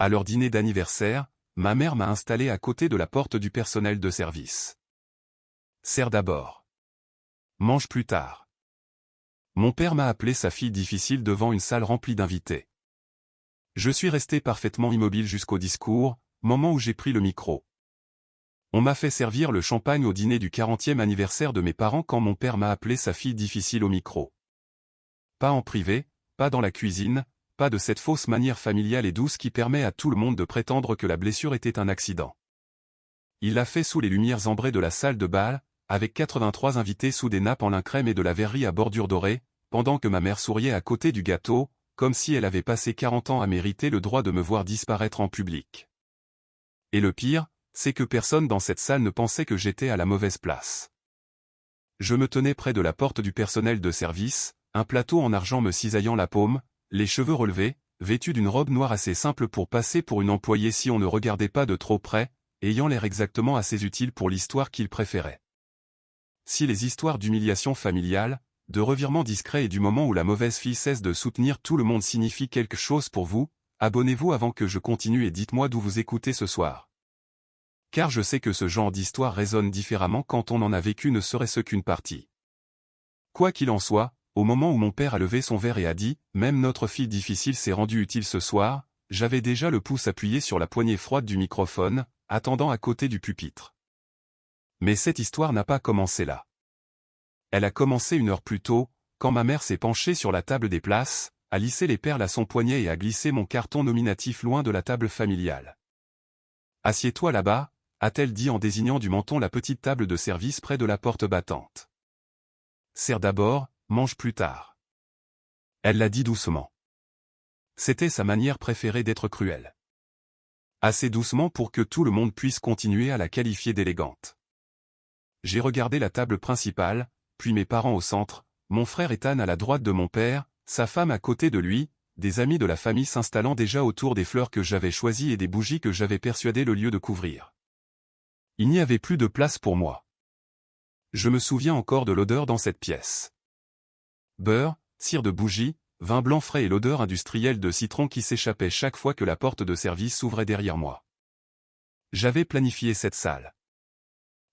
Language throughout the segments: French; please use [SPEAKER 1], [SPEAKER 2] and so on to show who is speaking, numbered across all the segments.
[SPEAKER 1] À leur dîner d'anniversaire, ma mère m'a installé à côté de la porte du personnel de service. Sers d'abord. Mange plus tard. Mon père m'a appelé sa fille difficile devant une salle remplie d'invités. Je suis resté parfaitement immobile jusqu'au discours, moment où j'ai pris le micro. On m'a fait servir le champagne au dîner du 40e anniversaire de mes parents quand mon père m'a appelé sa fille difficile au micro. Pas en privé, pas dans la cuisine, pas de cette fausse manière familiale et douce qui permet à tout le monde de prétendre que la blessure était un accident. Il l'a fait sous les lumières ambrées de la salle de bal, avec 83 invités sous des nappes en lin crème et de la verrerie à bordure dorée, pendant que ma mère souriait à côté du gâteau, comme si elle avait passé 40 ans à mériter le droit de me voir disparaître en public. Et le pire, c'est que personne dans cette salle ne pensait que j'étais à la mauvaise place. Je me tenais près de la porte du personnel de service, un plateau en argent me cisaillant la paume, les cheveux relevés, vêtu d'une robe noire assez simple pour passer pour une employée si on ne regardait pas de trop près, ayant l'air exactement assez utile pour l'histoire qu'il préférait. Si les histoires d'humiliation familiale, de revirements discrets et du moment où la mauvaise fille cesse de soutenir tout le monde signifient quelque chose pour vous, abonnez-vous avant que je continue et dites-moi d'où vous écoutez ce soir. Car je sais que ce genre d'histoire résonne différemment quand on en a vécu ne serait-ce qu'une partie. Quoi qu'il en soit, au moment où mon père a levé son verre et a dit « Même notre fille difficile s'est rendue utile ce soir », j'avais déjà le pouce appuyé sur la poignée froide du microphone, attendant à côté du pupitre. Mais cette histoire n'a pas commencé là. Elle a commencé 1 heure plus tôt, quand ma mère s'est penchée sur la table des places, a lissé les perles à son poignet et a glissé mon carton nominatif loin de la table familiale. « Assieds-toi là-bas », a-t-elle dit en désignant du menton la petite table de service près de la porte battante. « Sers d'abord, mange plus tard. » Elle l'a dit doucement. C'était sa manière préférée d'être cruelle. Assez doucement pour que tout le monde puisse continuer à la qualifier d'élégante. J'ai regardé la table principale, puis mes parents au centre, mon frère Ethan à la droite de mon père, sa femme à côté de lui, des amis de la famille s'installant déjà autour des fleurs que j'avais choisies et des bougies que j'avais persuadé le lieu de couvrir. Il n'y avait plus de place pour moi. Je me souviens encore de l'odeur dans cette pièce. Beurre, cire de bougie, vin blanc frais et l'odeur industrielle de citron qui s'échappait chaque fois que la porte de service s'ouvrait derrière moi. J'avais planifié cette salle.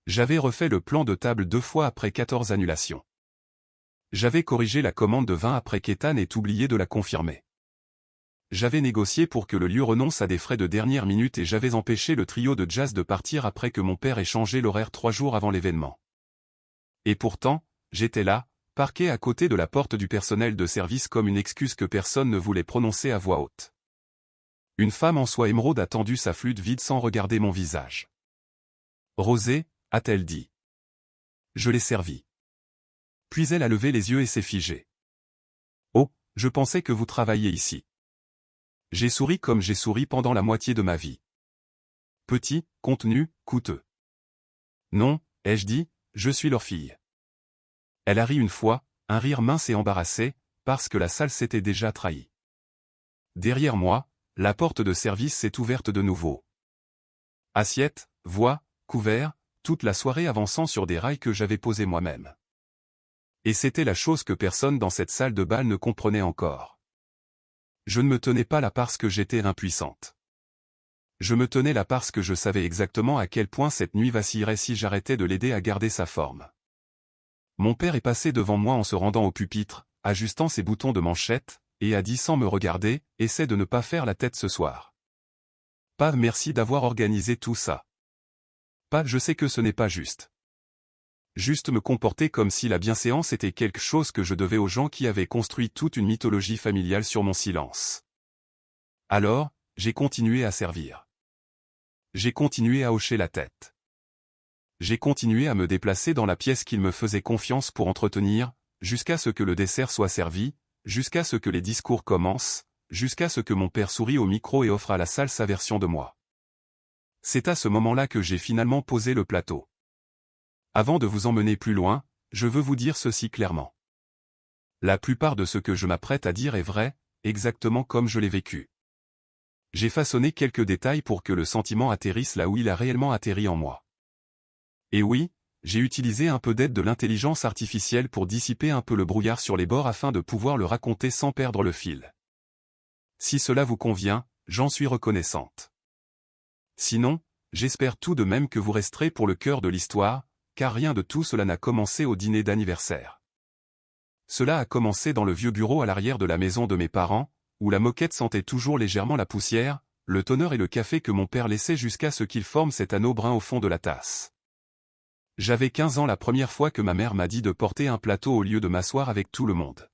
[SPEAKER 1] J'avais refait le plan de table 2 fois après 14 annulations. J'avais corrigé la commande de vin après qu'Ethan ait oublié de la confirmer. J'avais négocié pour que le lieu renonce à des frais de dernière minute et j'avais empêché le trio de jazz de partir après que mon père ait changé l'horaire 3 jours avant l'événement. Et pourtant, j'étais là, parqué à côté de la porte du personnel de service comme une excuse que personne ne voulait prononcer à voix haute. Une femme en soie émeraude a tendu sa flûte vide sans regarder mon visage. « Rosé », a-t-elle dit. Je l'ai servi. Puis elle a levé les yeux et s'est figée. « Oh, je pensais que vous travailliez ici. » J'ai souri comme j'ai souri pendant la moitié de ma vie. Petit, contenu, coûteux. Non, ai-je dit, je suis leur fille. Elle a ri une fois, un rire mince et embarrassé, parce que la salle s'était déjà trahie. Derrière moi, la porte de service s'est ouverte de nouveau. Assiette, voix, couvert, toute la soirée avançant sur des rails que j'avais posés moi-même. Et c'était la chose que personne dans cette salle de bal ne comprenait encore. Je ne me tenais pas là parce que j'étais impuissante. Je me tenais là parce que je savais exactement à quel point cette nuit vacillerait si j'arrêtais de l'aider à garder sa forme. Mon père est passé devant moi en se rendant au pupitre, ajustant ses boutons de manchette, et a dit sans me regarder, « Essaie de ne pas faire la tête ce soir. » Pas merci d'avoir organisé tout ça. Pas je sais que ce n'est pas juste. Juste me comporter comme si la bienséance était quelque chose que je devais aux gens qui avaient construit toute une mythologie familiale sur mon silence. Alors, j'ai continué à servir. J'ai continué à hocher la tête. J'ai continué à me déplacer dans la pièce qu'il me faisait confiance pour entretenir, jusqu'à ce que le dessert soit servi, jusqu'à ce que les discours commencent, jusqu'à ce que mon père sourie au micro et offre à la salle sa version de moi. C'est à ce moment-là que j'ai finalement posé le plateau. Avant de vous emmener plus loin, je veux vous dire ceci clairement. La plupart de ce que je m'apprête à dire est vrai, exactement comme je l'ai vécu. J'ai façonné quelques détails pour que le sentiment atterrisse là où il a réellement atterri en moi. Et oui, j'ai utilisé un peu d'aide de l'intelligence artificielle pour dissiper un peu le brouillard sur les bords afin de pouvoir le raconter sans perdre le fil. Si cela vous convient, j'en suis reconnaissante. Sinon, j'espère tout de même que vous resterez pour le cœur de l'histoire, car rien de tout cela n'a commencé au dîner d'anniversaire. Cela a commencé dans le vieux bureau à l'arrière de la maison de mes parents, où la moquette sentait toujours légèrement la poussière, le toner et le café que mon père laissait jusqu'à ce qu'il forme cet anneau brun au fond de la tasse. J'avais 15 ans la première fois que ma mère m'a dit de porter un plateau au lieu de m'asseoir avec tout le monde.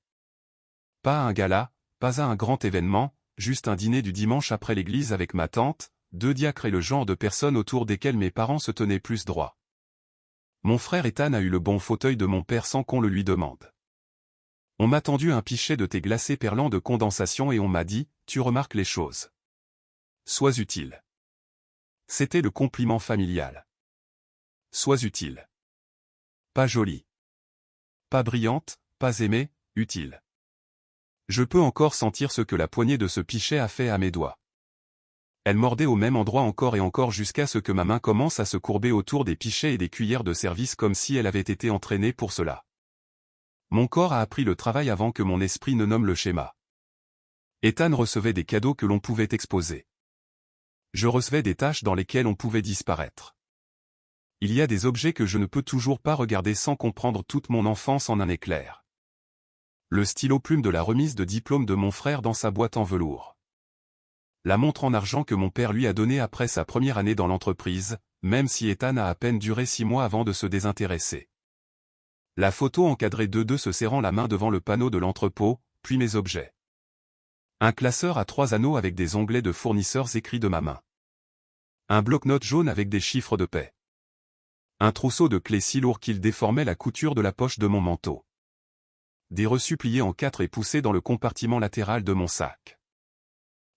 [SPEAKER 1] Pas à un gala, pas à un grand événement, juste un dîner du dimanche après l'église avec ma tante, 2 diacres et le genre de personnes autour desquelles mes parents se tenaient plus droit. Mon frère Ethan a eu le bon fauteuil de mon père sans qu'on le lui demande. On m'a tendu un pichet de thé glacé perlant de condensation et on m'a dit « Tu remarques les choses. Sois utile. » C'était le compliment familial. Sois utile. Pas jolie. Pas brillante, pas aimée, utile. Je peux encore sentir ce que la poignée de ce pichet a fait à mes doigts. Elle mordait au même endroit encore et encore jusqu'à ce que ma main commence à se courber autour des pichets et des cuillères de service comme si elle avait été entraînée pour cela. Mon corps a appris le travail avant que mon esprit ne nomme le schéma. Ethan recevait des cadeaux que l'on pouvait exposer. Je recevais des tâches dans lesquelles on pouvait disparaître. Il y a des objets que je ne peux toujours pas regarder sans comprendre toute mon enfance en un éclair. Le stylo plume de la remise de diplôme de mon frère dans sa boîte en velours. La montre en argent que mon père lui a donnée après sa première année dans l'entreprise, même si Ethan a à peine duré 6 mois avant de se désintéresser. La photo encadrée de deux se serrant la main devant le panneau de l'entrepôt, puis mes objets. Un classeur à 3 anneaux avec des onglets de fournisseurs écrits de ma main. Un bloc-notes jaune avec des chiffres de paix. Un trousseau de clés si lourd qu'il déformait la couture de la poche de mon manteau. Des reçus pliés en 4 et poussés dans le compartiment latéral de mon sac.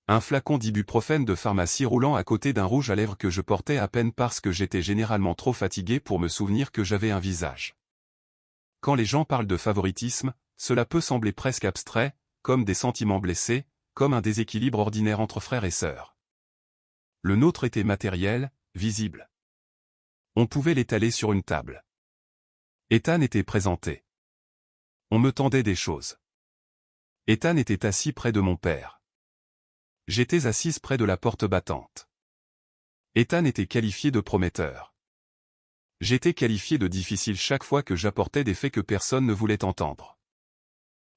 [SPEAKER 1] Un flacon d'ibuprofène de pharmacie roulant à côté d'un rouge à lèvres que je portais à peine parce que j'étais généralement trop fatigué pour me souvenir que j'avais un visage. Quand les gens parlent de favoritisme, cela peut sembler presque abstrait, comme des sentiments blessés, comme un déséquilibre ordinaire entre frères et sœurs. Le nôtre était matériel, visible. On pouvait l'étaler sur une table. Ethan était présenté. On me tendait des choses. Ethan était assis près de mon père. J'étais assise près de la porte battante. Ethan était qualifié de prometteur. J'étais qualifié de difficile chaque fois que j'apportais des faits que personne ne voulait entendre.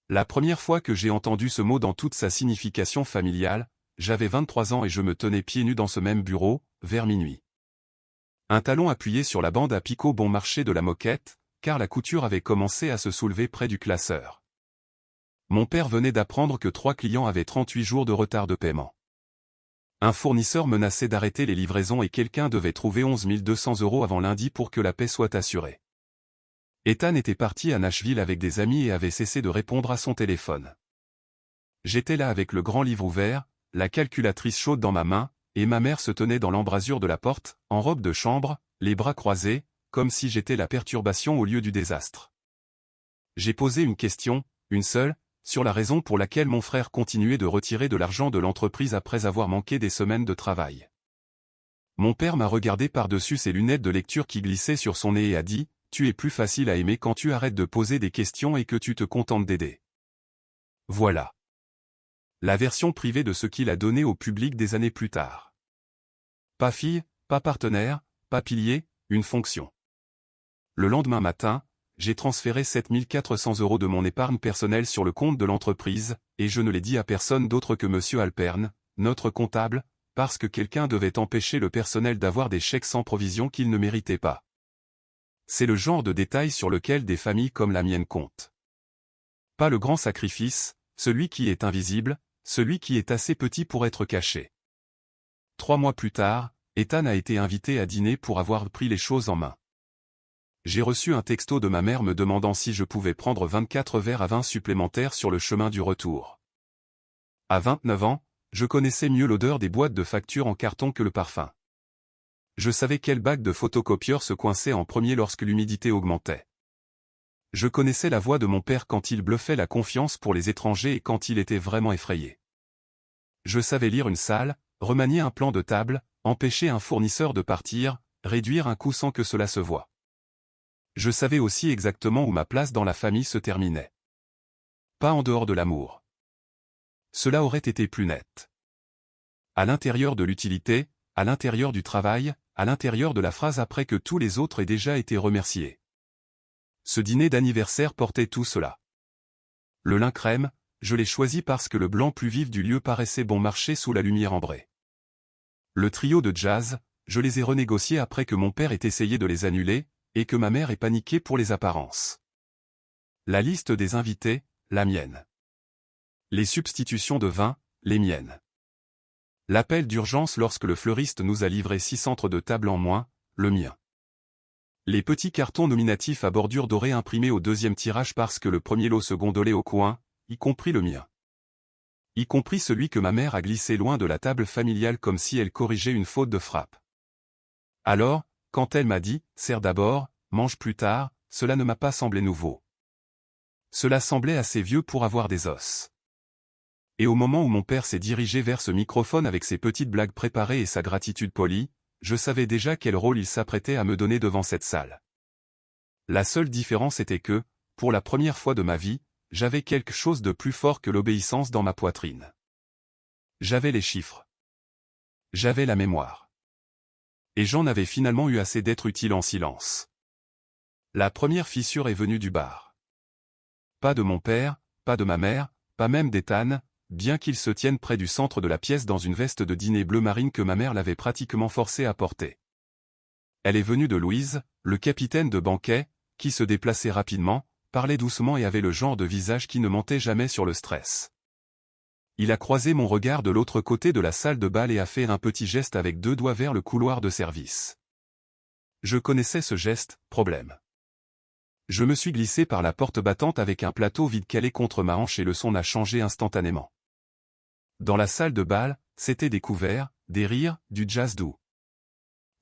[SPEAKER 1] La première fois que j'ai entendu ce mot dans toute sa signification familiale, j'avais 23 ans et je me tenais pieds nus dans ce même bureau, vers minuit. Un talon appuyé sur la bande à picot bon marché de la moquette, car la couture avait commencé à se soulever près du classeur. Mon père venait d'apprendre que 3 clients avaient 38 jours de retard de paiement. Un fournisseur menaçait d'arrêter les livraisons et quelqu'un devait trouver 11 200 € avant lundi pour que la paix soit assurée. Ethan était parti à Nashville avec des amis et avait cessé de répondre à son téléphone. J'étais là avec le grand livre ouvert, la calculatrice chaude dans ma main, et ma mère se tenait dans l'embrasure de la porte, en robe de chambre, les bras croisés, comme si j'étais la perturbation au lieu du désastre. J'ai posé une question, une seule, sur la raison pour laquelle mon frère continuait de retirer de l'argent de l'entreprise après avoir manqué des semaines de travail. Mon père m'a regardé par-dessus ses lunettes de lecture qui glissaient sur son nez et a dit « Tu es plus facile à aimer quand tu arrêtes de poser des questions et que tu te contentes d'aider. » Voilà. La version privée de ce qu'il a donné au public des années plus tard. Pas fille, pas partenaire, pas pilier, une fonction. Le lendemain matin, j'ai transféré 7 400 € de mon épargne personnelle sur le compte de l'entreprise, et je ne l'ai dit à personne d'autre que M. Alperne, notre comptable, parce que quelqu'un devait empêcher le personnel d'avoir des chèques sans provision qu'ils ne méritaient pas. C'est le genre de détail sur lequel des familles comme la mienne comptent. Pas le grand sacrifice, celui qui est invisible, celui qui est assez petit pour être caché. 3 mois plus tard, Ethan a été invité à dîner pour avoir pris les choses en main. J'ai reçu un texto de ma mère me demandant si je pouvais prendre 24 verres à vin supplémentaires sur le chemin du retour. À 29 ans, je connaissais mieux l'odeur des boîtes de factures en carton que le parfum. Je savais quel bac de photocopieur se coinçait en premier lorsque l'humidité augmentait. Je connaissais la voix de mon père quand il bluffait la confiance pour les étrangers et quand il était vraiment effrayé. Je savais lire une salle, remanier un plan de table, empêcher un fournisseur de partir, réduire un coût sans que cela se voie. Je savais aussi exactement où ma place dans la famille se terminait. Pas en dehors de l'amour. Cela aurait été plus net. À l'intérieur de l'utilité, à l'intérieur du travail, à l'intérieur de la phrase après que tous les autres aient déjà été remerciés. Ce dîner d'anniversaire portait tout cela. Le lin crème, je l'ai choisi parce que le blanc plus vif du lieu paraissait bon marché sous la lumière ambrée. Le trio de jazz, je les ai renégociés après que mon père ait essayé de les annuler, et que ma mère ait paniqué pour les apparences. La liste des invités, la mienne. Les substitutions de vin, les miennes. L'appel d'urgence lorsque le fleuriste nous a livré 6 centres de table en moins, le mien. Les petits cartons nominatifs à bordure dorée imprimés au deuxième tirage parce que le premier lot se gondolait au coin, y compris le mien. Y compris celui que ma mère a glissé loin de la table familiale comme si elle corrigeait une faute de frappe. Alors, quand elle m'a dit « sers d'abord, mange plus tard », cela ne m'a pas semblé nouveau. Cela semblait assez vieux pour avoir des os. Et au moment où mon père s'est dirigé vers ce microphone avec ses petites blagues préparées et sa gratitude polie, je savais déjà quel rôle il s'apprêtait à me donner devant cette salle. La seule différence était que, pour la première fois de ma vie, j'avais quelque chose de plus fort que l'obéissance dans ma poitrine. J'avais les chiffres. J'avais la mémoire. Et j'en avais finalement eu assez d'être utile en silence. La première fissure est venue du bar. Pas de mon père, pas de ma mère, pas même d'Ethan, bien qu'il se tienne près du centre de la pièce dans une veste de dîner bleu marine que ma mère l'avait pratiquement forcé à porter. Elle est venue de Louise, le capitaine de banquet, qui se déplaçait rapidement, parlait doucement et avait le genre de visage qui ne mentait jamais sur le stress. Il a croisé mon regard de l'autre côté de la salle de bal et a fait un petit geste avec 2 doigts vers le couloir de service. Je connaissais ce geste, problème. Je me suis glissé par la porte battante avec un plateau vide calé contre ma hanche et le son a changé instantanément. Dans la salle de bal, c'était des couverts, des rires, du jazz doux.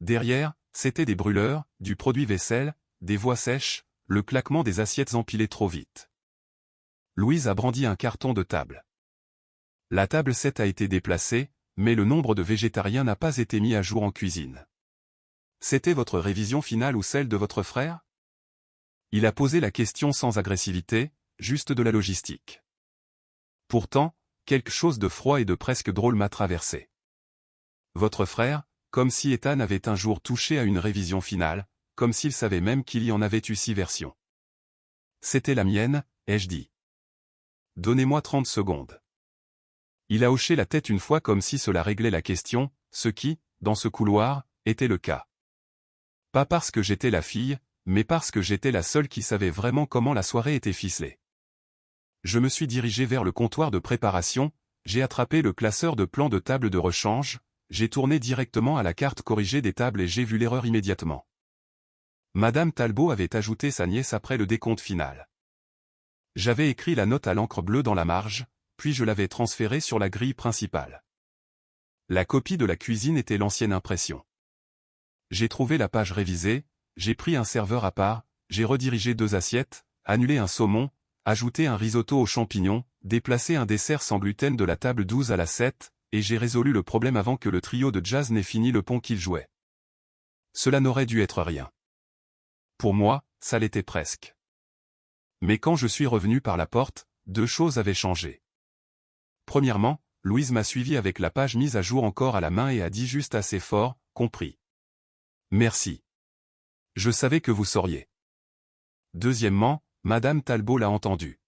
[SPEAKER 1] Derrière, c'était des brûleurs, du produit vaisselle, des voix sèches, le claquement des assiettes empilées trop vite. Louise a brandi un carton de table. La table 7 a été déplacée, mais le nombre de végétariens n'a pas été mis à jour en cuisine. C'était votre révision finale ou celle de votre frère? Il a posé la question sans agressivité, juste de la logistique. Pourtant, quelque chose de froid et de presque drôle m'a traversé. Votre frère, comme si Ethan avait un jour touché à une révision finale, comme s'il savait même qu'il y en avait eu 6 versions. C'était la mienne, ai-je dit. Donnez-moi 30 secondes. Il a hoché la tête une fois comme si cela réglait la question, ce qui, dans ce couloir, était le cas. Pas parce que j'étais la fille, mais parce que j'étais la seule qui savait vraiment comment la soirée était ficelée. Je me suis dirigé vers le comptoir de préparation, j'ai attrapé le classeur de plans de table de rechange, j'ai tourné directement à la carte corrigée des tables et j'ai vu l'erreur immédiatement. Madame Talbot avait ajouté sa nièce après le décompte final. J'avais écrit la note à l'encre bleue dans la marge, puis je l'avais transférée sur la grille principale. La copie de la cuisine était l'ancienne impression. J'ai trouvé la page révisée, j'ai pris un serveur à part, j'ai redirigé 2 assiettes, annulé un saumon, ajouté un risotto aux champignons, déplacé un dessert sans gluten de la table 12 à la 7, et j'ai résolu le problème avant que le trio de jazz n'ait fini le pont qu'il jouait. Cela n'aurait dû être rien. Pour moi, ça l'était presque. Mais quand je suis revenu par la porte, 2 choses avaient changé. Premièrement, Louise m'a suivi avec la page mise à jour encore à la main et a dit juste assez fort, compris. Merci. Je savais que vous sauriez. Deuxièmement, Madame Talbot l'a entendu.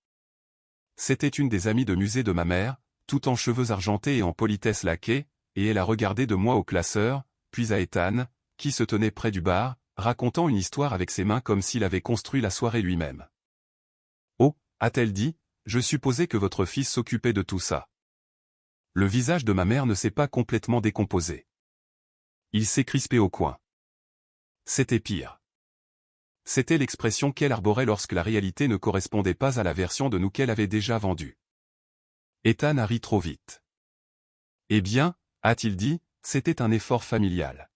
[SPEAKER 1] C'était une des amies de musée de ma mère, tout en cheveux argentés et en politesse laquée, et elle a regardé de moi au classeur, puis à Ethan, qui se tenait près du bar, racontant une histoire avec ses mains comme s'il avait construit la soirée lui-même. Oh, a-t-elle dit, je supposais que votre fils s'occupait de tout ça. Le visage de ma mère ne s'est pas complètement décomposé. Il s'est crispé au coin. C'était pire. C'était l'expression qu'elle arborait lorsque la réalité ne correspondait pas à la version de nous qu'elle avait déjà vendue. Ethan a ri trop vite. Eh bien, a-t-il dit, c'était un effort familial.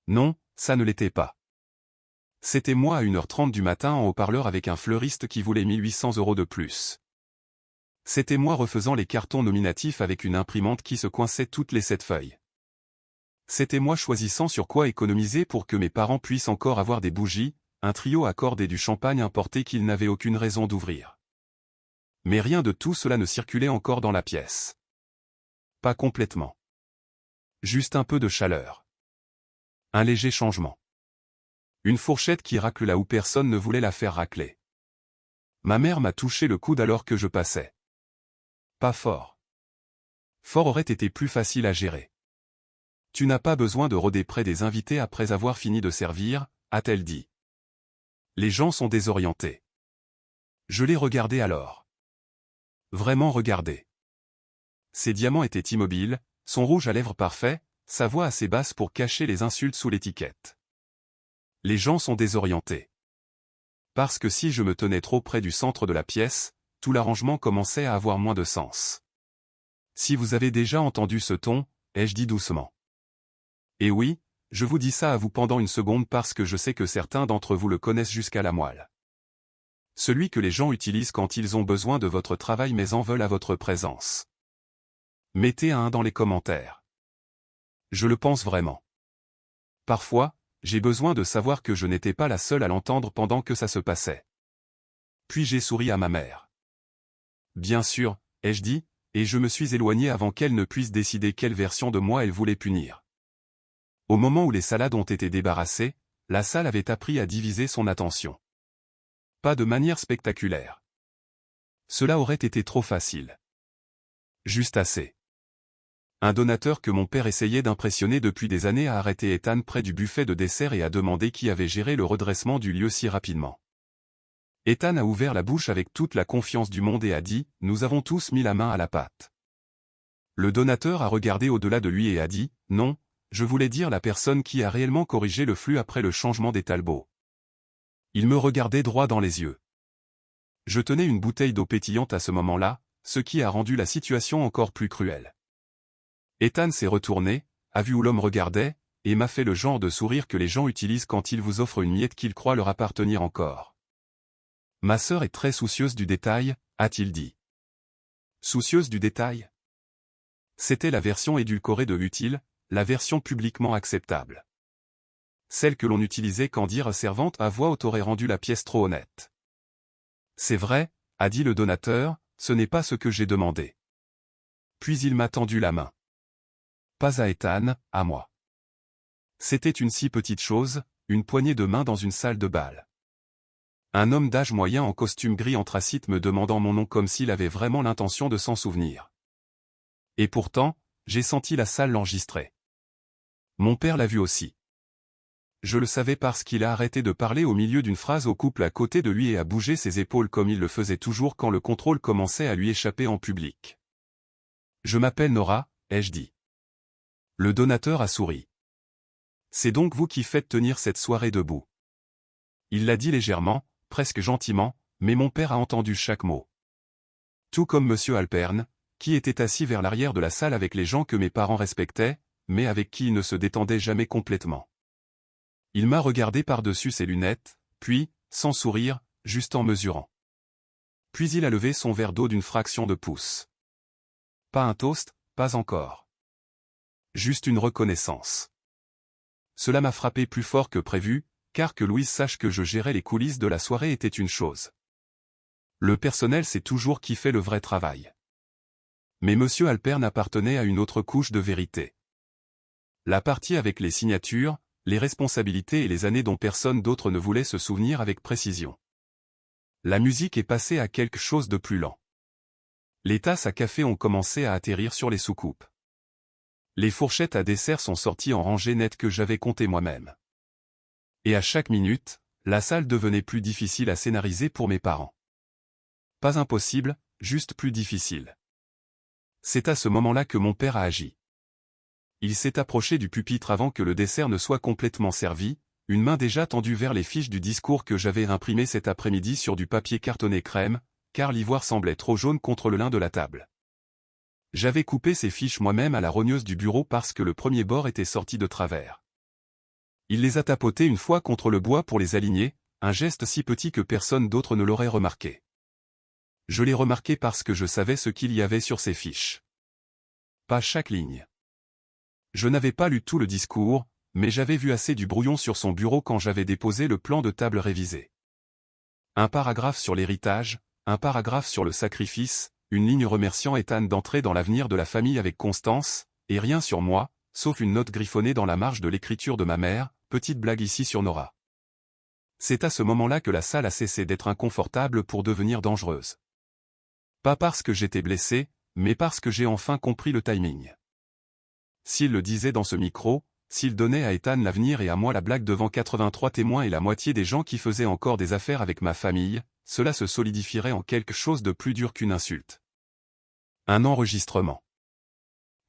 [SPEAKER 1] Non, ça ne l'était pas. C'était moi à 1h30 du matin en haut-parleur avec un fleuriste qui voulait 1800 € de plus. C'était moi refaisant les cartons nominatifs avec une imprimante qui se coinçait toutes les 7 feuilles. C'était moi choisissant sur quoi économiser pour que mes parents puissent encore avoir des bougies, un trio à cordes et du champagne importé qu'ils n'avaient aucune raison d'ouvrir. Mais rien de tout cela ne circulait encore dans la pièce. Pas complètement. Juste un peu de chaleur. Un léger changement. Une fourchette qui racle là où personne ne voulait la faire racler. Ma mère m'a touché le coude alors que je passais. Pas fort. Fort aurait été plus facile à gérer. Tu n'as pas besoin de rôder près des invités après avoir fini de servir, a-t-elle dit. Les gens sont désorientés. Je l'ai regardé alors. Vraiment regardé. Ses diamants étaient immobiles, son rouge à lèvres parfait, sa voix assez basse pour cacher les insultes sous l'étiquette. Les gens sont désorientés. Parce que si je me tenais trop près du centre de la pièce, tout l'arrangement commençait à avoir moins de sens. Si vous avez déjà entendu ce ton, ai-je dit doucement. Et oui, je vous dis ça à vous pendant une seconde parce que je sais que certains d'entre vous le connaissent jusqu'à la moelle. Celui que les gens utilisent quand ils ont besoin de votre travail mais en veulent à votre présence. Mettez un dans les commentaires. Je le pense vraiment. Parfois, j'ai besoin de savoir que je n'étais pas la seule à l'entendre pendant que ça se passait. Puis j'ai souri à ma mère. Bien sûr, ai-je dit, et je me suis éloigné avant qu'elle ne puisse décider quelle version de moi elle voulait punir. Au moment où les salades ont été débarrassées, la salle avait appris à diviser son attention. Pas de manière spectaculaire. Cela aurait été trop facile. Juste assez. Un donateur que mon père essayait d'impressionner depuis des années a arrêté Ethan près du buffet de dessert et a demandé qui avait géré le redressement du lieu si rapidement. Ethan a ouvert la bouche avec toute la confiance du monde et a dit « Nous avons tous mis la main à la pâte ». Le donateur a regardé au-delà de lui et a dit « Non, je voulais dire la personne qui a réellement corrigé le flux après le changement des talbots ». Il me regardait droit dans les yeux. Je tenais une bouteille d'eau pétillante à ce moment-là, ce qui a rendu la situation encore plus cruelle. Ethan s'est retourné, a vu où l'homme regardait, et m'a fait le genre de sourire que les gens utilisent quand ils vous offrent une miette qu'ils croient leur appartenir encore. Ma sœur est très soucieuse du détail, a-t-il dit. Soucieuse du détail? C'était la version édulcorée de utile, la version publiquement acceptable. Celle que l'on utilisait quand dire servante à voix haute aurait rendu la pièce trop honnête. C'est vrai, a dit le donateur, ce n'est pas ce que j'ai demandé. Puis il m'a tendu la main. Pas à Ethan, à moi. C'était une si petite chose, une poignée de main dans une salle de bal. Un homme d'âge moyen en costume gris anthracite me demandant mon nom comme s'il avait vraiment l'intention de s'en souvenir. Et pourtant, j'ai senti la salle l'enregistrer. Mon père l'a vu aussi. Je le savais parce qu'il a arrêté de parler au milieu d'une phrase au couple à côté de lui et a bougé ses épaules comme il le faisait toujours quand le contrôle commençait à lui échapper en public. Je m'appelle Nora, ai-je dit. Le donateur a souri. C'est donc vous qui faites tenir cette soirée debout. Il l'a dit légèrement, presque gentiment, mais mon père a entendu chaque mot. Tout comme Monsieur Alpern, qui était assis vers l'arrière de la salle avec les gens que mes parents respectaient, mais avec qui il ne se détendait jamais complètement. Il m'a regardé par-dessus ses lunettes, puis, sans sourire, juste en mesurant. Puis il a levé son verre d'eau d'une fraction de pouce. Pas un toast, pas encore. Juste une reconnaissance. Cela m'a frappé plus fort que prévu, car que Louise sache que je gérais les coulisses de la soirée était une chose. Le personnel sait toujours qui fait le vrai travail. Mais Monsieur Alpern appartenait à une autre couche de vérité. La partie avec les signatures, les responsabilités et les années dont personne d'autre ne voulait se souvenir avec précision. La musique est passée à quelque chose de plus lent. Les tasses à café ont commencé à atterrir sur les soucoupes. Les fourchettes à dessert sont sorties en rangées nettes que j'avais comptées moi-même. Et à chaque minute, la salle devenait plus difficile à scénariser pour mes parents. Pas impossible, juste plus difficile. C'est à ce moment-là que mon père a agi. Il s'est approché du pupitre avant que le dessert ne soit complètement servi, une main déjà tendue vers les fiches du discours que j'avais imprimé cet après-midi sur du papier cartonné crème, car l'ivoire semblait trop jaune contre le lin de la table. J'avais coupé ces fiches moi-même à la rogneuse du bureau parce que le premier bord était sorti de travers. Il les a tapotées une fois contre le bois pour les aligner, un geste si petit que personne d'autre ne l'aurait remarqué. Je l'ai remarqué parce que je savais ce qu'il y avait sur ces fiches. Pas chaque ligne. Je n'avais pas lu tout le discours, mais j'avais vu assez du brouillon sur son bureau quand j'avais déposé le plan de table révisé. Un paragraphe sur l'héritage, un paragraphe sur le sacrifice, une ligne remerciant Ethan d'entrer dans l'avenir de la famille avec constance, et rien sur moi, sauf une note griffonnée dans la marge de l'écriture de ma mère, petite blague ici sur Nora. C'est à ce moment-là que la salle a cessé d'être inconfortable pour devenir dangereuse. Pas parce que j'étais blessé, mais parce que j'ai enfin compris le timing. S'il le disait dans ce micro, s'il donnait à Ethan l'avenir et à moi la blague devant 83 témoins et la moitié des gens qui faisaient encore des affaires avec ma famille, cela se solidifierait en quelque chose de plus dur qu'une insulte. Un enregistrement.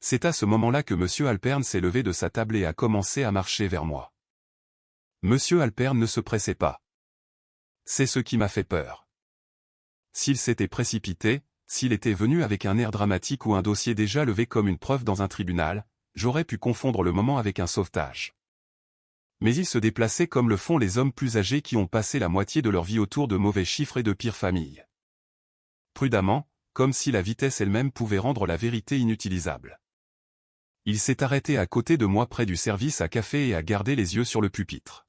[SPEAKER 1] C'est à ce moment-là que M. Alpern s'est levé de sa table et a commencé à marcher vers moi. M. Alpern ne se pressait pas. C'est ce qui m'a fait peur. S'il s'était précipité, s'il était venu avec un air dramatique ou un dossier déjà levé comme une preuve dans un tribunal, j'aurais pu confondre le moment avec un sauvetage. Mais il se déplaçait comme le font les hommes plus âgés qui ont passé la moitié de leur vie autour de mauvais chiffres et de pires familles. Prudemment, comme si la vitesse elle-même pouvait rendre la vérité inutilisable. Il s'est arrêté à côté de moi près du service à café et a gardé les yeux sur le pupitre.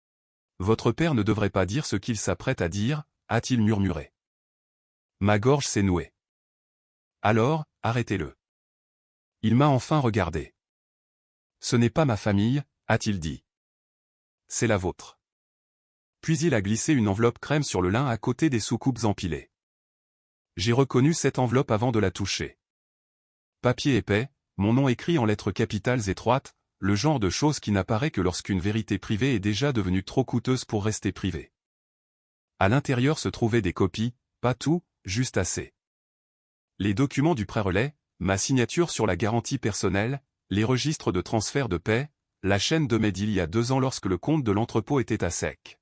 [SPEAKER 1] « Votre père ne devrait pas dire ce qu'il s'apprête à dire », a-t-il murmuré. Ma gorge s'est nouée. Alors, arrêtez-le. Il m'a enfin regardé. Ce n'est pas ma famille, a-t-il dit. C'est la vôtre. Puis il a glissé une enveloppe crème sur le lin à côté des soucoupes empilées. J'ai reconnu cette enveloppe avant de la toucher. Papier épais, mon nom écrit en lettres capitales étroites, le genre de chose qui n'apparaît que lorsqu'une vérité privée est déjà devenue trop coûteuse pour rester privée. À l'intérieur se trouvaient des copies, pas tout, juste assez. Les documents du pré-relais, ma signature sur la garantie personnelle, les registres de transfert de paie, la chaîne de mail d'il y a 2 ans lorsque le compte de l'entrepôt était à sec.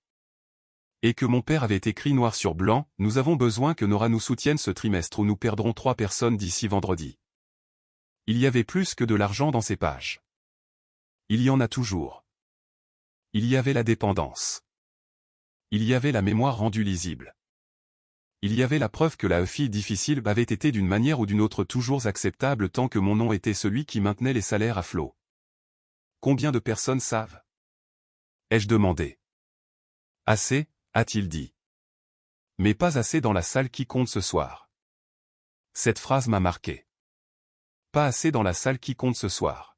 [SPEAKER 1] Et que mon père avait écrit noir sur blanc, nous avons besoin que Nora nous soutienne ce trimestre ou nous perdrons 3 personnes d'ici vendredi. Il y avait plus que de l'argent dans ces pages. Il y en a toujours. Il y avait la dépendance. Il y avait la mémoire rendue lisible. Il y avait la preuve que la fille difficile avait été d'une manière ou d'une autre toujours acceptable tant que mon nom était celui qui maintenait les salaires à flot. Combien de personnes savent? Ai-je demandé. Assez, a-t-il dit. Mais pas assez dans la salle qui compte ce soir. Cette phrase m'a marqué. Pas assez dans la salle qui compte ce soir.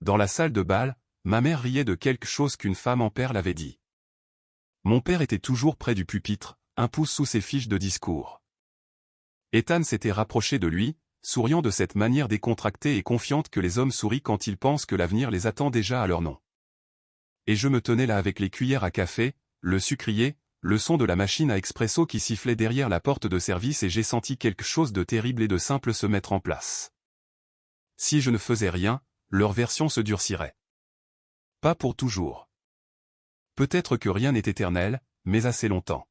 [SPEAKER 1] Dans la salle de bal, ma mère riait de quelque chose qu'une femme en père l'avait dit. Mon père était toujours près du pupitre, un pouce sous ses fiches de discours. Ethan s'était rapproché de lui, souriant de cette manière décontractée et confiante que les hommes sourient quand ils pensent que l'avenir les attend déjà à leur nom. Et je me tenais là avec les cuillères à café, le sucrier, le son de la machine à expresso qui sifflait derrière la porte de service et j'ai senti quelque chose de terrible et de simple se mettre en place. Si je ne faisais rien, leur version se durcirait. Pas pour toujours. Peut-être que rien n'est éternel, mais assez longtemps.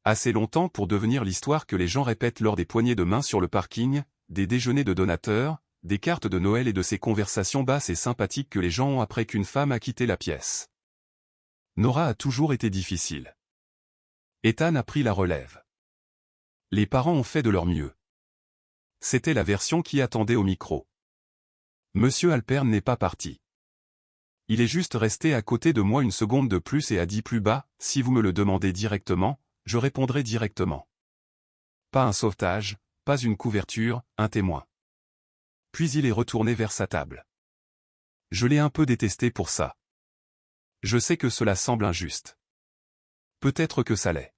[SPEAKER 1] Assez longtemps pour devenir l'histoire que les gens répètent lors des poignées de main sur le parking, des déjeuners de donateurs, des cartes de Noël et de ces conversations basses et sympathiques que les gens ont après qu'une femme a quitté la pièce. Nora a toujours été difficile. Ethan a pris la relève. Les parents ont fait de leur mieux. C'était la version qui attendait au micro. Monsieur Alpern n'est pas parti. Il est juste resté à côté de moi une seconde de plus et a dit plus bas, « Si vous me le demandez directement, je répondrai directement. » Pas un sauvetage, pas une couverture, un témoin. Puis il est retourné vers sa table. Je l'ai un peu détesté pour ça. Je sais que cela semble injuste. Peut-être que ça l'est.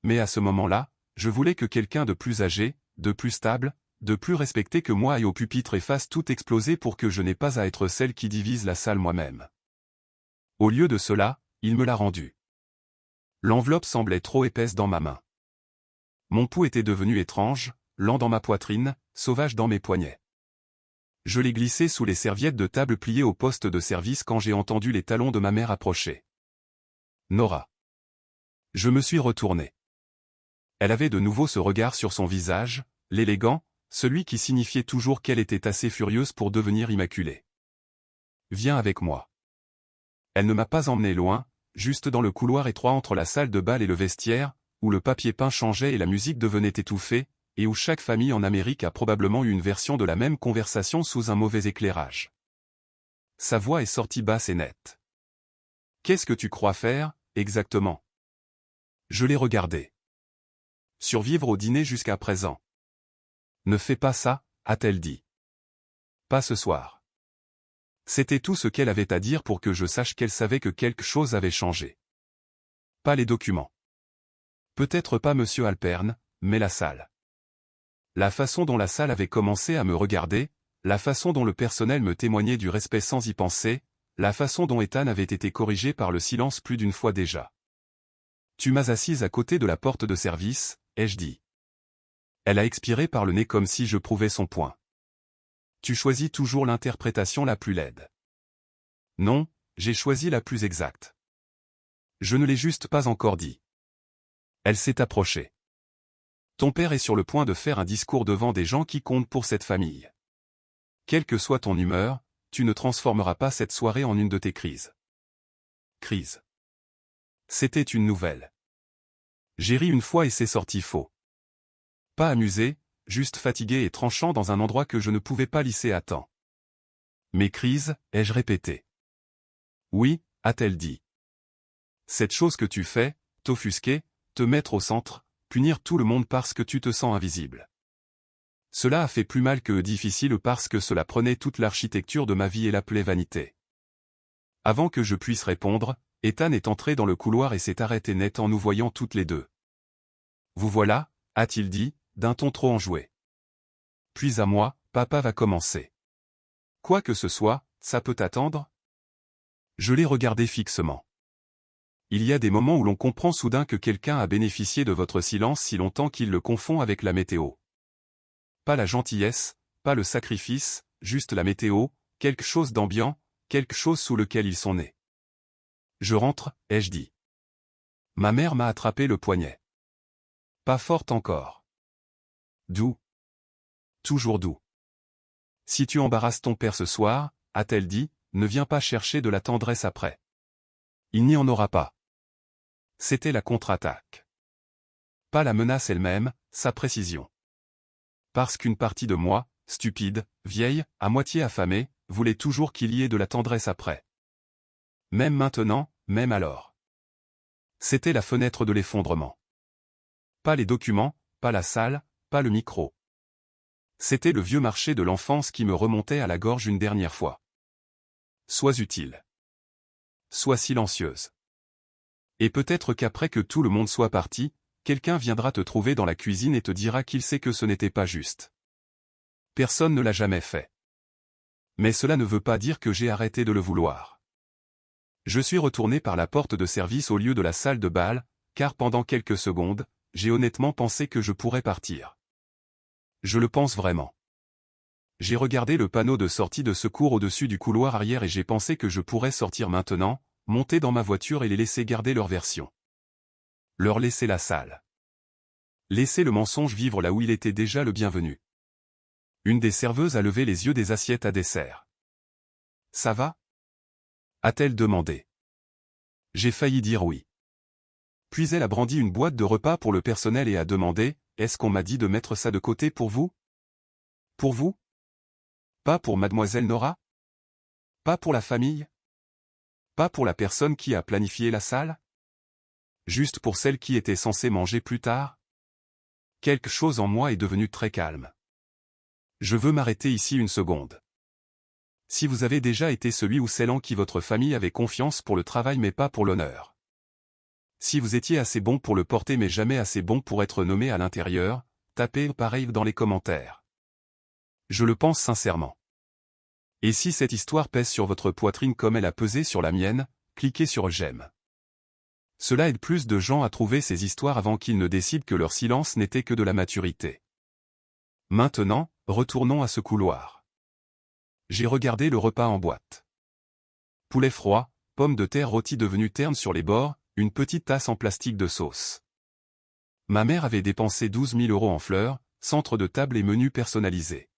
[SPEAKER 1] Mais à ce moment-là, je voulais que quelqu'un de plus âgé, de plus stable, de plus respecté que moi aille au pupitre et fasse tout exploser pour que je n'ai pas à être celle qui divise la salle moi-même. Au lieu de cela, il me l'a rendu. L'enveloppe semblait trop épaisse dans ma main. Mon pouls était devenu étrange, lent dans ma poitrine, sauvage dans mes poignets. Je l'ai glissé sous les serviettes de table pliées au poste de service quand j'ai entendu les talons de ma mère approcher. Nora. Je me suis retourné. Elle avait de nouveau ce regard sur son visage, l'élégant, celui qui signifiait toujours qu'elle était assez furieuse pour devenir immaculée. Viens avec moi. Elle ne m'a pas emmené loin, juste dans le couloir étroit entre la salle de bal et le vestiaire, où le papier peint changeait et la musique devenait étouffée, et où chaque famille en Amérique a probablement eu une version de la même conversation sous un mauvais éclairage. Sa voix est sortie basse et nette. Qu'est-ce que tu crois faire, exactement? Je l'ai regardé. Survivre au dîner jusqu'à présent. Ne fais pas ça, a-t-elle dit. Pas ce soir. C'était tout ce qu'elle avait à dire pour que je sache qu'elle savait que quelque chose avait changé. Pas les documents. Peut-être pas Monsieur Alperne, mais la salle. La façon dont la salle avait commencé à me regarder, la façon dont le personnel me témoignait du respect sans y penser, la façon dont Ethan avait été corrigé par le silence plus d'une fois déjà. Tu m'as assise à côté de la porte de service, ai-je dit. Elle a expiré par le nez comme si je prouvais son point. Tu choisis toujours l'interprétation la plus laide. Non, j'ai choisi la plus exacte. Je ne l'ai juste pas encore dit. Elle s'est approchée. Ton père est sur le point de faire un discours devant des gens qui comptent pour cette famille. Quelle que soit ton humeur, tu ne transformeras pas cette soirée en une de tes crises. Crise. C'était une nouvelle. J'ai ri une fois et c'est sorti faux. Pas amusé, juste fatigué et tranchant dans un endroit que je ne pouvais pas lisser à temps. Mes crises, ai-je répété. Oui, a-t-elle dit. Cette chose que tu fais, t'offusquer, te mettre au centre, punir tout le monde parce que tu te sens invisible. Cela a fait plus mal que difficile parce que cela prenait toute l'architecture de ma vie et l'appelait vanité. Avant que je puisse répondre, Ethan est entré dans le couloir et s'est arrêté net en nous voyant toutes les deux. Vous voilà, a-t-il dit, d'un ton trop enjoué. Puis à moi, papa va commencer. Quoi que ce soit, ça peut attendre? Je l'ai regardé fixement. Il y a des moments où l'on comprend soudain que quelqu'un a bénéficié de votre silence si longtemps qu'il le confond avec la météo. Pas la gentillesse, pas le sacrifice, juste la météo, quelque chose d'ambiant, quelque chose sous lequel ils sont nés. Je rentre, ai-je dit. Ma mère m'a attrapé le poignet. Pas forte encore. Doux. Toujours doux. Si tu embarrasses ton père ce soir, a-t-elle dit, ne viens pas chercher de la tendresse après. Il n'y en aura pas. C'était la contre-attaque. Pas la menace elle-même, sa précision. Parce qu'une partie de moi, stupide, vieille, à moitié affamée, voulait toujours qu'il y ait de la tendresse après. Même maintenant, même alors. C'était la fenêtre de l'effondrement. Pas les documents, pas la salle, pas le micro. C'était le vieux marché de l'enfance qui me remontait à la gorge une dernière fois. Sois utile. Sois silencieuse. Et peut-être qu'après que tout le monde soit parti, quelqu'un viendra te trouver dans la cuisine et te dira qu'il sait que ce n'était pas juste. Personne ne l'a jamais fait. Mais cela ne veut pas dire que j'ai arrêté de le vouloir. Je suis retourné par la porte de service au lieu de la salle de bal, car pendant quelques secondes, j'ai honnêtement pensé que je pourrais partir. Je le pense vraiment. J'ai regardé le panneau de sortie de secours au-dessus du couloir arrière et j'ai pensé que je pourrais sortir maintenant, monter dans ma voiture et les laisser garder leur version. Leur laisser la salle. Laisser le mensonge vivre là où il était déjà le bienvenu. Une des serveuses a levé les yeux des assiettes à dessert. « Ça va » a-t-elle demandé. J'ai failli dire oui. Puis elle a brandi une boîte de repas pour le personnel et a demandé « Est-ce qu'on m'a dit de mettre ça de côté pour vous ?»« Pour vous ? Pas pour mademoiselle Nora ? Pas pour la famille ? Pas pour la personne qui a planifié la salle ? Juste pour celle qui était censée manger plus tard ? Quelque chose en moi est devenu très calme. Je veux m'arrêter ici une seconde. Si vous avez déjà été celui ou celle en qui votre famille avait confiance pour le travail mais pas pour l'honneur. Si vous étiez assez bon pour le porter mais jamais assez bon pour être nommé à l'intérieur, tapez pareil dans les commentaires. Je le pense sincèrement. Et si cette histoire pèse sur votre poitrine comme elle a pesé sur la mienne, cliquez sur j'aime. Cela aide plus de gens à trouver ces histoires avant qu'ils ne décident que leur silence n'était que de la maturité. Maintenant, retournons à ce couloir. J'ai regardé le repas en boîte. Poulet froid, pommes de terre rôties devenues ternes sur les bords, une petite tasse en plastique de sauce. Ma mère avait dépensé 12 000 € en fleurs, centre de table et menus personnalisés.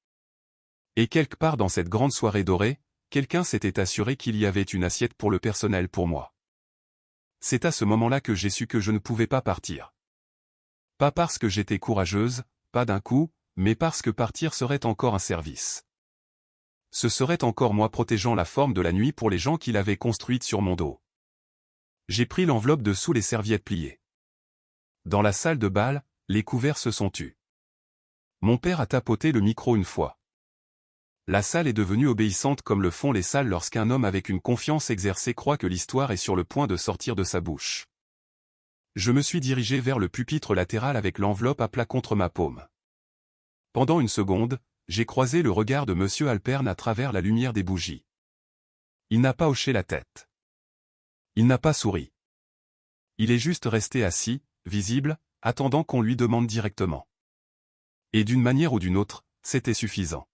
[SPEAKER 1] Et quelque part dans cette grande soirée dorée, quelqu'un s'était assuré qu'il y avait une assiette pour le personnel pour moi. C'est à ce moment-là que j'ai su que je ne pouvais pas partir. Pas parce que j'étais courageuse, pas d'un coup, mais parce que partir serait encore un service. Ce serait encore moi protégeant la forme de la nuit pour les gens qui l'avaient construite sur mon dos. J'ai pris l'enveloppe de sous les serviettes pliées. Dans la salle de bal, les couverts se sont tus. Mon père a tapoté le micro une fois. La salle est devenue obéissante comme le font les salles lorsqu'un homme avec une confiance exercée croit que l'histoire est sur le point de sortir de sa bouche. Je me suis dirigé vers le pupitre latéral avec l'enveloppe à plat contre ma paume. Pendant une seconde, j'ai croisé le regard de M. Alpern à travers la lumière des bougies. Il n'a pas hoché la tête. Il n'a pas souri. Il est juste resté assis, visible, attendant qu'on lui demande directement. Et d'une manière ou d'une autre, c'était suffisant.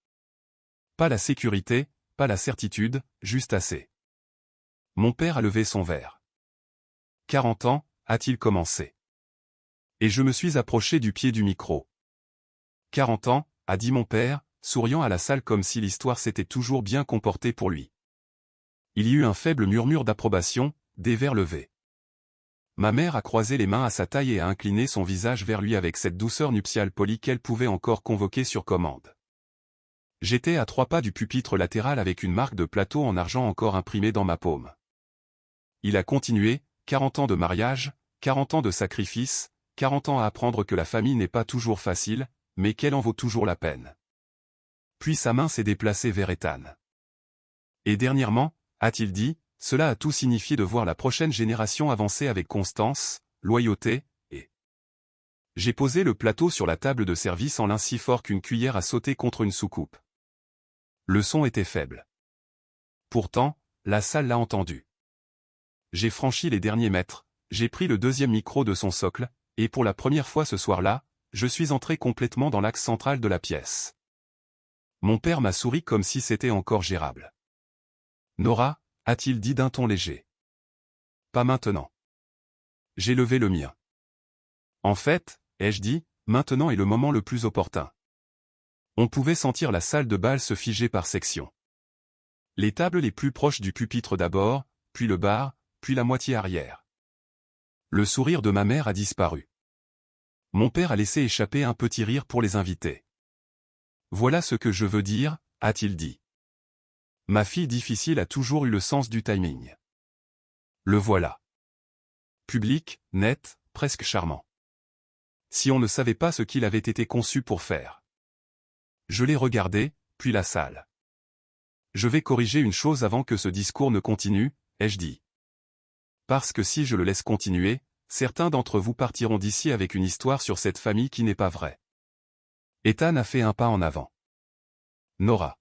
[SPEAKER 1] Pas la sécurité, pas la certitude, juste assez. Mon père a levé son verre. 40 ans, a-t-il commencé. Et je me suis approché du pied du micro. 40 ans, a dit mon père, souriant à la salle comme si l'histoire s'était toujours bien comportée pour lui. Il y eut un faible murmure d'approbation, des verres levés. Ma mère a croisé les mains à sa taille et a incliné son visage vers lui avec cette douceur nuptiale polie qu'elle pouvait encore convoquer sur commande. J'étais à 3 pas du pupitre latéral avec une marque de plateau en argent encore imprimée dans ma paume. Il a continué, 40 ans de mariage, 40 ans de sacrifice, 40 ans à apprendre que la famille n'est pas toujours facile, mais qu'elle en vaut toujours la peine. Puis sa main s'est déplacée vers Ethan. Et dernièrement, a-t-il dit, cela a tout signifié de voir la prochaine génération avancer avec constance, loyauté, et... J'ai posé le plateau sur la table de service en l'un si fort qu'une cuillère a sauté contre une soucoupe. Le son était faible. Pourtant, la salle l'a entendu. J'ai franchi les derniers mètres, j'ai pris le deuxième micro de son socle, et pour la première fois ce soir-là, je suis entré complètement dans l'axe central de la pièce. Mon père m'a souri comme si c'était encore gérable. Nora, a-t-il dit d'un ton léger. Pas maintenant. J'ai levé le mien. En fait, ai-je dit, maintenant est le moment le plus opportun. On pouvait sentir la salle de bal se figer par section. Les tables les plus proches du pupitre d'abord, puis le bar, puis la moitié arrière. Le sourire de ma mère a disparu. Mon père a laissé échapper un petit rire pour les invités. Voilà ce que je veux dire, a-t-il dit. Ma fille difficile a toujours eu le sens du timing. Le voilà. Public, net, presque charmant. Si on ne savait pas ce qu'il avait été conçu pour faire. Je l'ai regardé, puis la salle. Je vais corriger une chose avant que ce discours ne continue, ai-je dit. Parce que si je le laisse continuer, certains d'entre vous partiront d'ici avec une histoire sur cette famille qui n'est pas vraie. Ethan a fait un pas en avant. Nora.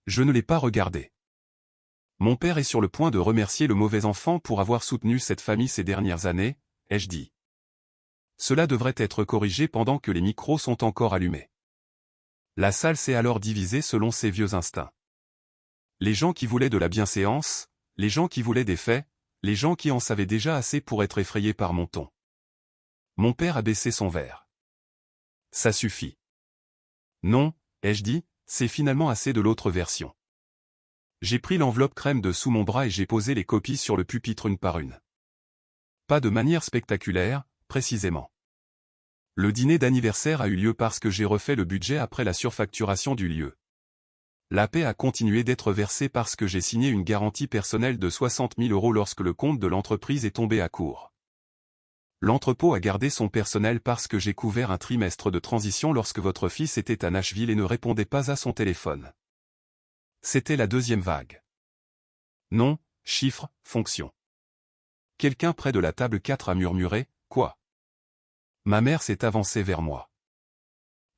[SPEAKER 1] Je ne l'ai pas regardé. Mon père est sur le point de remercier le mauvais enfant pour avoir soutenu cette famille ces dernières années, ai-je dit. Cela devrait être corrigé pendant que les micros sont encore allumés. La salle s'est alors divisée selon ses vieux instincts. Les gens qui voulaient de la bienséance, les gens qui voulaient des faits, les gens qui en savaient déjà assez pour être effrayés par mon ton. Mon père a baissé son verre. Ça suffit. Non, ai-je dit, c'est finalement assez de l'autre version. J'ai pris l'enveloppe crème de sous mon bras et j'ai posé les copies sur le pupitre une par une. Pas de manière spectaculaire, précisément. Le dîner d'anniversaire a eu lieu parce que j'ai refait le budget après la surfacturation du lieu. La paie a continué d'être versée parce que j'ai signé une garantie personnelle de 60 000 € lorsque le compte de l'entreprise est tombé à court. L'entrepôt a gardé son personnel parce que j'ai couvert un trimestre de transition lorsque votre fils était à Nashville et ne répondait pas à son téléphone. C'était la deuxième vague. Nom, chiffre, fonction. Quelqu'un près de la table 4 a murmuré, « Quoi ?» Ma mère s'est avancée vers moi.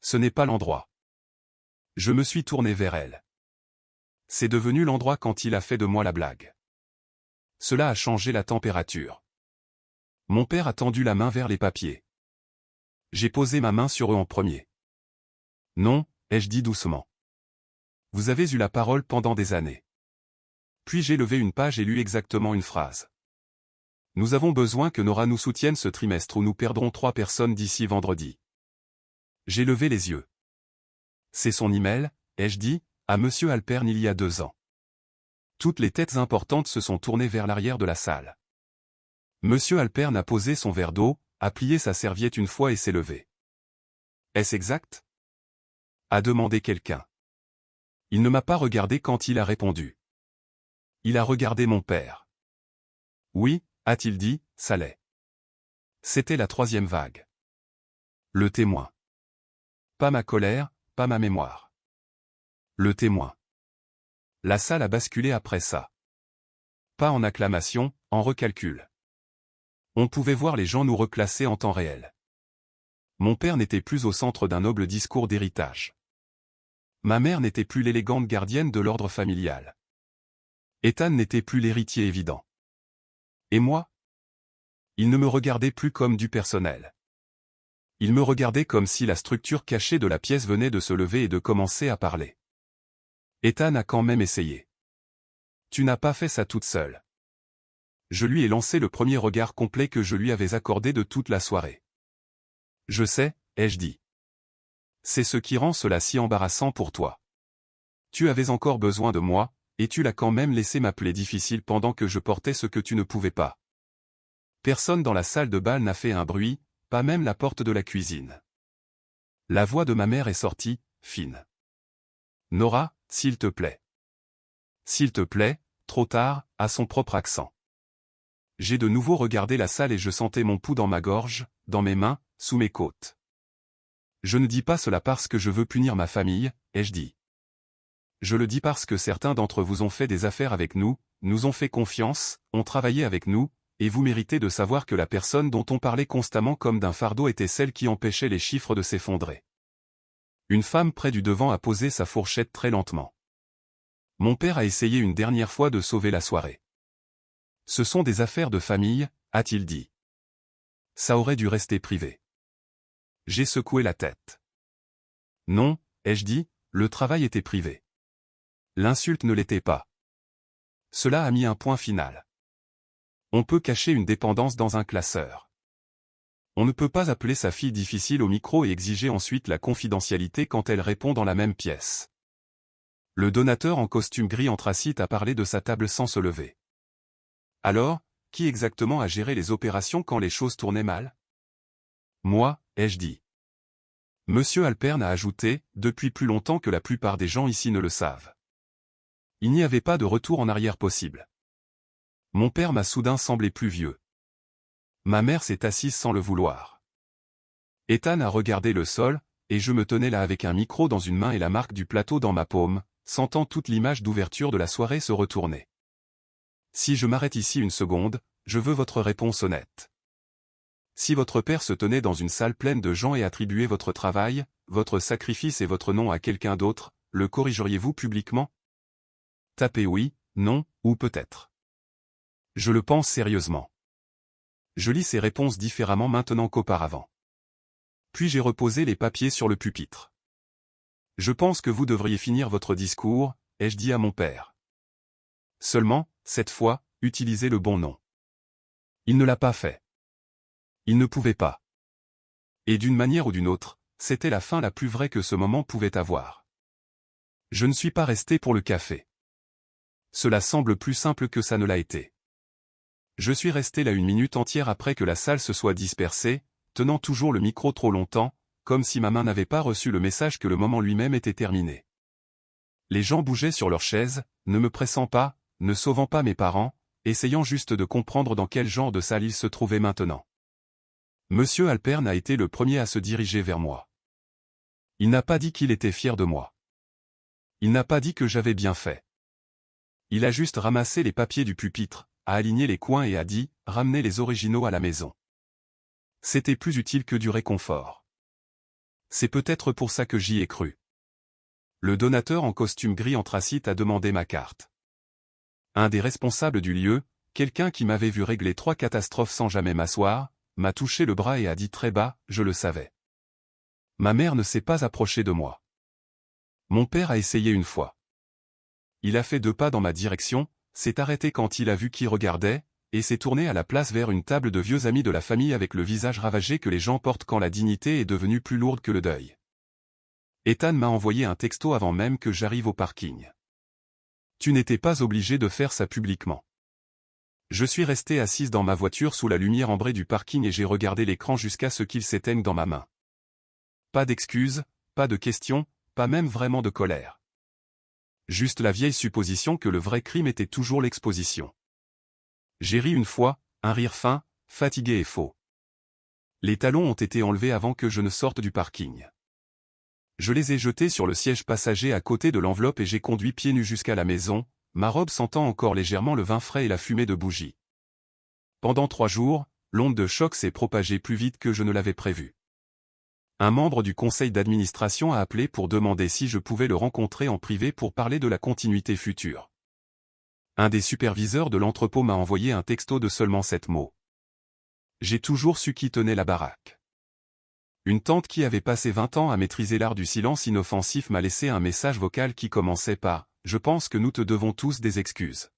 [SPEAKER 1] Ce n'est pas l'endroit. Je me suis tourné vers elle. C'est devenu l'endroit quand il a fait de moi la blague. Cela a changé la température. Mon père a tendu la main vers les papiers. J'ai posé ma main sur eux en premier. Non, ai-je dit doucement. Vous avez eu la parole pendant des années. Puis j'ai levé une page et lu exactement une phrase. Nous avons besoin que Nora nous soutienne ce trimestre ou nous perdrons 3 personnes d'ici vendredi. J'ai levé les yeux. C'est son email, ai-je dit, à M. Alpern il y a 2 ans. Toutes les têtes importantes se sont tournées vers l'arrière de la salle. M. Alpern a posé son verre d'eau, a plié sa serviette une fois et s'est levé. Est-ce exact ? A demandé quelqu'un. Il ne m'a pas regardé quand il a répondu. Il a regardé mon père. Oui, a-t-il dit, ça l'est. C'était la 3e vague. Le témoin. Pas ma colère, pas ma mémoire. Le témoin. La salle a basculé après ça. Pas en acclamation, en recalcul. On pouvait voir les gens nous reclasser en temps réel. Mon père n'était plus au centre d'un noble discours d'héritage. Ma mère n'était plus l'élégante gardienne de l'ordre familial. Ethan n'était plus l'héritier évident. Et moi? Il ne me regardait plus comme du personnel. Il me regardait comme si la structure cachée de la pièce venait de se lever et de commencer à parler. Ethan a quand même essayé. Tu n'as pas fait ça toute seule. Je lui ai lancé le premier regard complet que je lui avais accordé de toute la soirée. Je sais, ai-je dit. C'est ce qui rend cela si embarrassant pour toi. Tu avais encore besoin de moi, et tu l'as quand même laissé m'appeler difficile pendant que je portais ce que tu ne pouvais pas. Personne dans la salle de bal n'a fait un bruit, pas même la porte de la cuisine. La voix de ma mère est sortie, fine. Nora, s'il te plaît. S'il te plaît, trop tard, à son propre accent. J'ai de nouveau regardé la salle et je sentais mon pouls dans ma gorge, dans mes mains, sous mes côtes. Je ne dis pas cela parce que je veux punir ma famille, ai-je dit. Je le dis parce que certains d'entre vous ont fait des affaires avec nous, nous ont fait confiance, ont travaillé avec nous, et vous méritez de savoir que la personne dont on parlait constamment comme d'un fardeau était celle qui empêchait les chiffres de s'effondrer. Une femme près du devant a posé sa fourchette très lentement. Mon père a essayé une dernière fois de sauver la soirée. Ce sont des affaires de famille, a-t-il dit. Ça aurait dû rester privé. J'ai secoué la tête. Non, ai-je dit, le travail était privé. L'insulte ne l'était pas. Cela a mis un point final. On peut cacher une dépendance dans un classeur. On ne peut pas appeler sa fille difficile au micro et exiger ensuite la confidentialité quand elle répond dans la même pièce. Le donateur en costume gris anthracite a parlé de sa table sans se lever. Alors, qui exactement a géré les opérations quand les choses tournaient mal? Moi, ai-je dit. Monsieur Alpern a ajouté, depuis plus longtemps que la plupart des gens ici ne le savent. Il n'y avait pas de retour en arrière possible. Mon père m'a soudain semblé plus vieux. Ma mère s'est assise sans le vouloir. Ethan a regardé le sol, et je me tenais là avec un micro dans une main et la marque du plateau dans ma paume, sentant toute l'image d'ouverture de la soirée se retourner. Si je m'arrête ici une seconde, je veux votre réponse honnête. Si votre père se tenait dans une salle pleine de gens et attribuait votre travail, votre sacrifice et votre nom à quelqu'un d'autre, le corrigeriez-vous publiquement? Tapez oui, non, ou peut-être. Je le pense sérieusement. Je lis ces réponses différemment maintenant qu'auparavant. Puis j'ai reposé les papiers sur le pupitre. Je pense que vous devriez finir votre discours, ai-je dit à mon père. Seulement, cette fois, utilisez le bon nom. Il ne l'a pas fait. Il ne pouvait pas. Et d'une manière ou d'une autre, c'était la fin la plus vraie que ce moment pouvait avoir. Je ne suis pas resté pour le café. Cela semble plus simple que ça ne l'a été. Je suis resté là une minute entière après que la salle se soit dispersée, tenant toujours le micro trop longtemps, comme si ma main n'avait pas reçu le message que le moment lui-même était terminé. Les gens bougeaient sur leurs chaises, ne me pressant pas, ne sauvant pas mes parents, essayant juste de comprendre dans quel genre de salle ils se trouvaient maintenant. Monsieur Alpern a été le premier à se diriger vers moi. Il n'a pas dit qu'il était fier de moi. Il n'a pas dit que j'avais bien fait. Il a juste ramassé les papiers du pupitre, a aligné les coins et a dit « Ramenez les originaux à la maison ». C'était plus utile que du réconfort. C'est peut-être pour ça que j'y ai cru. Le donateur en costume gris anthracite a demandé ma carte. Un des responsables du lieu, quelqu'un qui m'avait vu régler 3 catastrophes sans jamais m'asseoir, m'a touché le bras et a dit très bas « Je le savais ». Ma mère ne s'est pas approchée de moi. Mon père a essayé une fois. Il a fait 2 pas dans ma direction, s'est arrêté quand il a vu qui regardait, et s'est tourné à la place vers une table de vieux amis de la famille avec le visage ravagé que les gens portent quand la dignité est devenue plus lourde que le deuil. Ethan m'a envoyé un texto avant même que j'arrive au parking. Tu n'étais pas obligé de faire ça publiquement. Je suis resté assise dans ma voiture sous la lumière ambrée du parking et j'ai regardé l'écran jusqu'à ce qu'il s'éteigne dans ma main. Pas d'excuses, pas de questions, pas même vraiment de colère. Juste la vieille supposition que le vrai crime était toujours l'exposition. J'ai ri une fois, un rire fin, fatigué et faux. Les talons ont été enlevés avant que je ne sorte du parking. Je les ai jetés sur le siège passager à côté de l'enveloppe et j'ai conduit pieds nus jusqu'à la maison, ma robe sentant encore légèrement le vin frais et la fumée de bougies. Pendant 3 jours, l'onde de choc s'est propagée plus vite que je ne l'avais prévu. Un membre du conseil d'administration a appelé pour demander si je pouvais le rencontrer en privé pour parler de la continuité future. Un des superviseurs de l'entrepôt m'a envoyé un texto de seulement 7 mots. J'ai toujours su qui tenait la baraque. Une tante qui avait passé 20 ans à maîtriser l'art du silence inoffensif m'a laissé un message vocal qui commençait par « Je pense que nous te devons tous des excuses ».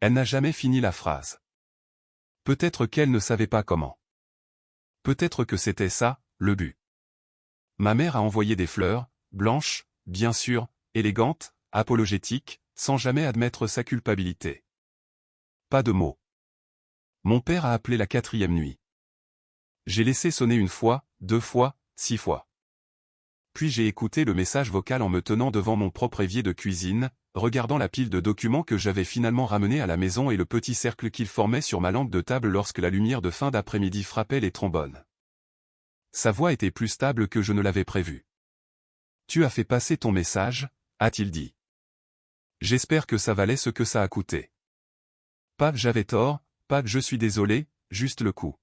[SPEAKER 1] Elle n'a jamais fini la phrase. Peut-être qu'elle ne savait pas comment. Peut-être que c'était ça, le but. Ma mère a envoyé des fleurs, blanches, bien sûr, élégantes, apologétiques, sans jamais admettre sa culpabilité. Pas de mots. Mon père a appelé la 4e nuit. J'ai laissé sonner 1 fois, 2 fois, 6 fois. Puis j'ai écouté le message vocal en me tenant devant mon propre évier de cuisine, regardant la pile de documents que j'avais finalement ramenés à la maison et le petit cercle qu'il formait sur ma lampe de table lorsque la lumière de fin d'après-midi frappait les trombones. Sa voix était plus stable que je ne l'avais prévu. « Tu as fait passer ton message ?» a-t-il dit. J'espère que ça valait ce que ça a coûté. Pas j'avais tort, pas je suis désolé, juste le coup.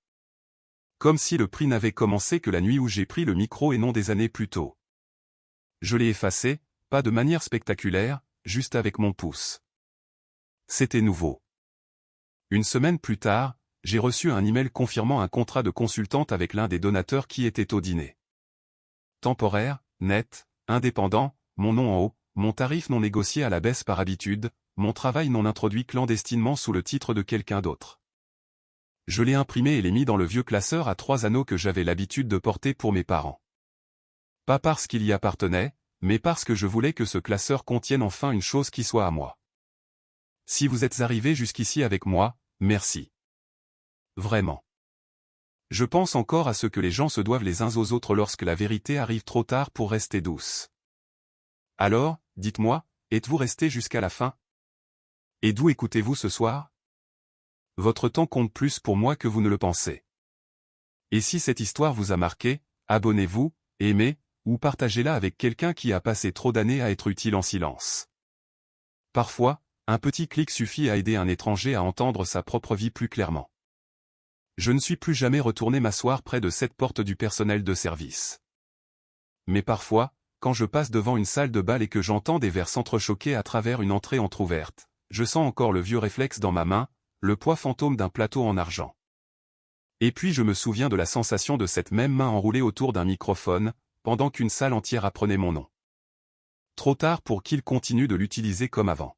[SPEAKER 1] Comme si le prix n'avait commencé que la nuit où j'ai pris le micro et non des années plus tôt. Je l'ai effacé, pas de manière spectaculaire, juste avec mon pouce. C'était nouveau. 1 semaine plus tard, j'ai reçu un email confirmant un contrat de consultante avec l'un des donateurs qui était au dîner. Temporaire, net, indépendant, mon nom en haut, mon tarif non négocié à la baisse par habitude, mon travail non introduit clandestinement sous le titre de quelqu'un d'autre. Je l'ai imprimé et l'ai mis dans le vieux classeur à 3 anneaux que j'avais l'habitude de porter pour mes parents. Pas parce qu'il y appartenait, mais parce que je voulais que ce classeur contienne enfin une chose qui soit à moi. Si vous êtes arrivé jusqu'ici avec moi, merci. Vraiment. Je pense encore à ce que les gens se doivent les uns aux autres lorsque la vérité arrive trop tard pour rester douce. Alors, dites-moi, êtes-vous resté jusqu'à la fin? Et d'où écoutez-vous ce soir? Votre temps compte plus pour moi que vous ne le pensez. Et si cette histoire vous a marqué, abonnez-vous, aimez, ou partagez-la avec quelqu'un qui a passé trop d'années à être utile en silence. Parfois, un petit clic suffit à aider un étranger à entendre sa propre vie plus clairement. Je ne suis plus jamais retourné m'asseoir près de cette porte du personnel de service. Mais parfois, quand je passe devant une salle de bal et que j'entends des verres s'entrechoquer à travers une entrée entr'ouverte, je sens encore le vieux réflexe dans ma main, le poids fantôme d'un plateau en argent. Et puis je me souviens de la sensation de cette même main enroulée autour d'un microphone, pendant qu'une salle entière apprenait mon nom. Trop tard pour qu'il continue de l'utiliser comme avant.